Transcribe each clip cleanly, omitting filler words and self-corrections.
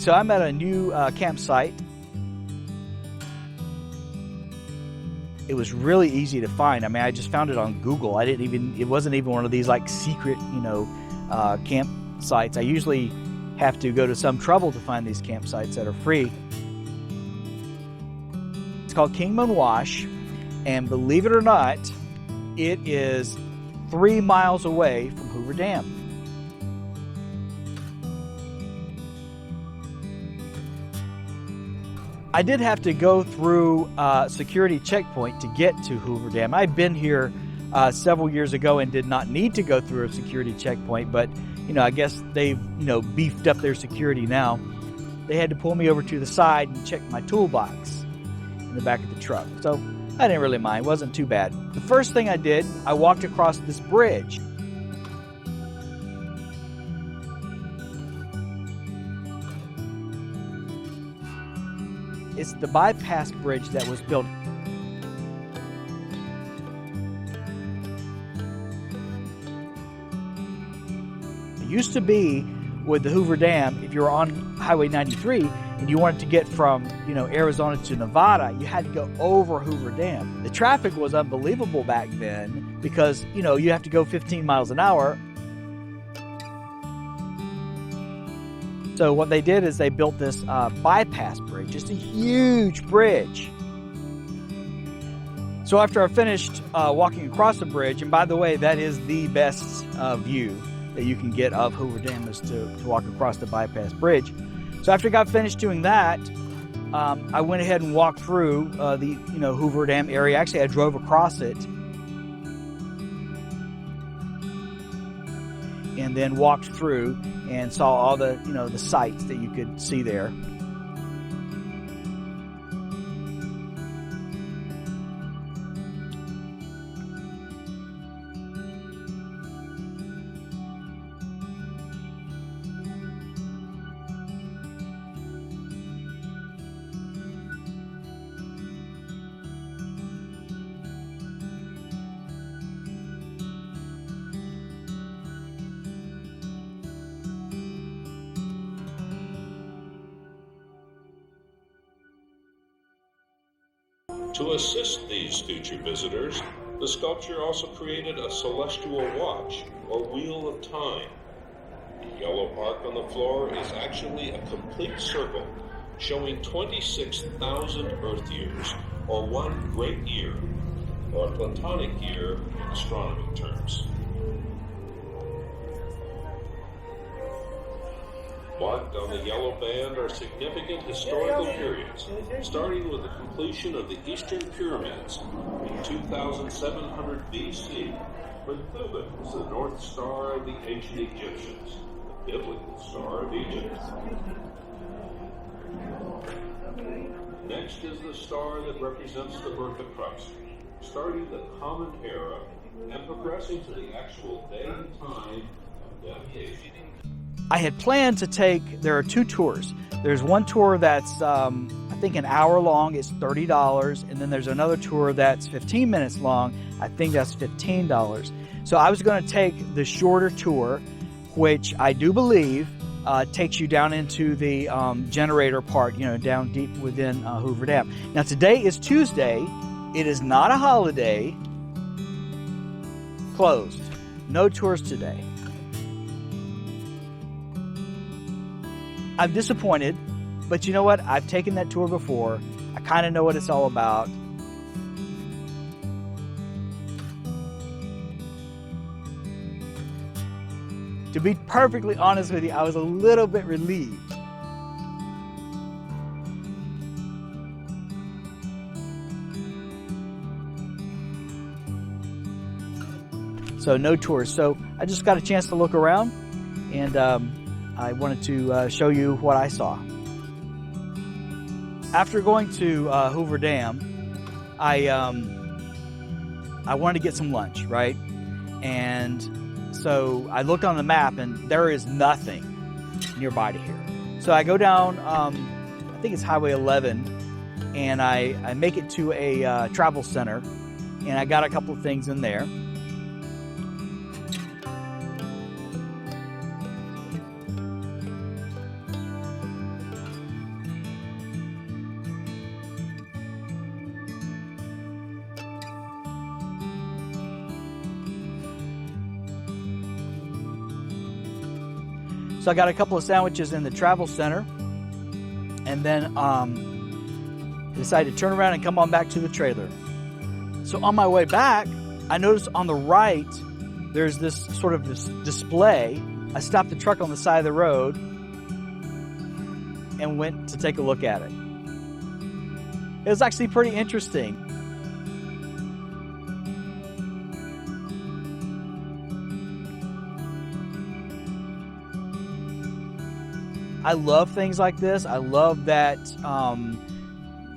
so I'm at a new campsite. It was really easy to find. I mean, I just found it on Google. It wasn't even one of these like secret, campsites. I usually have to go to some trouble to find these campsites that are free. It's called Kingman Wash, and believe it or not, it is 3 miles away from Hoover Dam. I did have to go through a security checkpoint to get to Hoover Dam. I'd been here several years ago and did not need to go through a security checkpoint, but I guess they've beefed up their security now. They had to pull me over to the side and check my toolbox in the back of the truck. So I didn't really mind, it wasn't too bad. The first thing I did, I walked across this bridge. It's the bypass bridge that was built. It used to be with the Hoover Dam, if you were on Highway 93 and you wanted to get from Arizona to Nevada, you had to go over Hoover Dam. The traffic was unbelievable back then because you have to go 15 miles an hour. So what they did is they built this bypass bridge, just a huge bridge. So after I finished walking across the bridge, and by the way, that is the best view that you can get of Hoover Dam is to walk across the bypass bridge. So after I got finished doing that, I went ahead and walked through the Hoover Dam area. Actually, I drove across it and then walked through and saw all the the sights that you could see there. To assist these future visitors, the sculpture also created a celestial watch, or wheel of time. The yellow arc on the floor is actually a complete circle, showing 26,000 Earth years, or one great year, or a Platonic year in astronomy terms. Marked on the yellow band are significant historical periods, starting with the completion of the Eastern Pyramids in 2700 BC, when Khufu was the North Star of the ancient Egyptians, the biblical Star of Egypt. Next is the star that represents the birth of Christ, starting the Common Era and progressing to the actual day and time of dedication. I had planned to there are two tours. There's one tour that's, I think an hour long, it's $30. And then there's another tour that's 15 minutes long. I think that's $15. So I was gonna take the shorter tour, which I do believe takes you down into the generator part, down deep within Hoover Dam. Now today is Tuesday. It is not a holiday. Closed. No tours today. I'm disappointed, but you know what? I've taken that tour before. I kind of know what it's all about. To be perfectly honest with you, I was a little bit relieved. So no tours. So I just got a chance to look around, and I wanted to show you what I saw. After going to Hoover Dam, I wanted to get some lunch, right? And so I looked on the map, and there is nothing nearby to here. So I go down, I think it's Highway 11, and I make it to a travel center, and I got a couple of things in there. So I got a couple of sandwiches in the travel center, and then decided to turn around and come on back to the trailer. So on my way back, I noticed on the right, there's this sort of this display. I stopped the truck on the side of the road and went to take a look at it. It was actually pretty interesting. I love things like this. I love that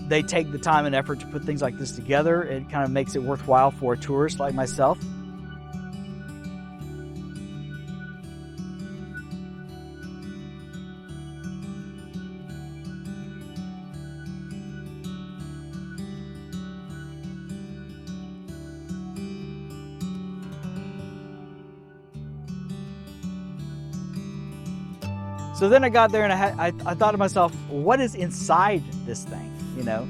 they take the time and effort to put things like this together. It kind of makes it worthwhile for a tourist like myself. So then I got there and I thought to myself, what is inside this thing? You know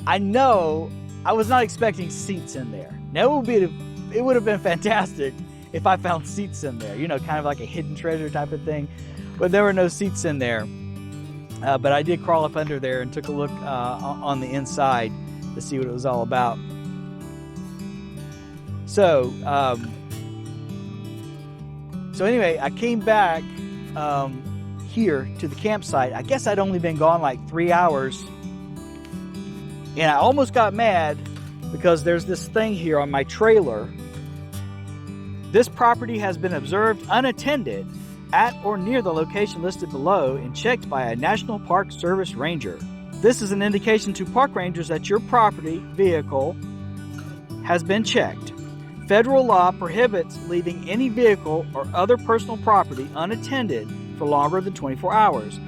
I was not expecting seats in there. Now it would have been fantastic if I found seats in there, kind of like a hidden treasure type of thing. But there were no seats in there. But I did crawl up under there and took a look on the inside to see what it was all about. So anyway, I came back here to the campsite. I guess I'd only been gone like 3 hours, and I almost got mad because there's this thing here on my trailer. This property has been observed unattended at or near the location listed below and checked by a National Park Service ranger. This is an indication to park rangers that your property vehicle has been checked. Federal law prohibits leaving any vehicle or other personal property unattended for longer than 24 hours.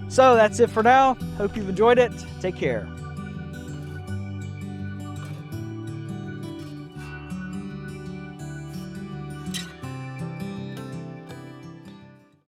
So that's it for now. Hope you've enjoyed it. Take care.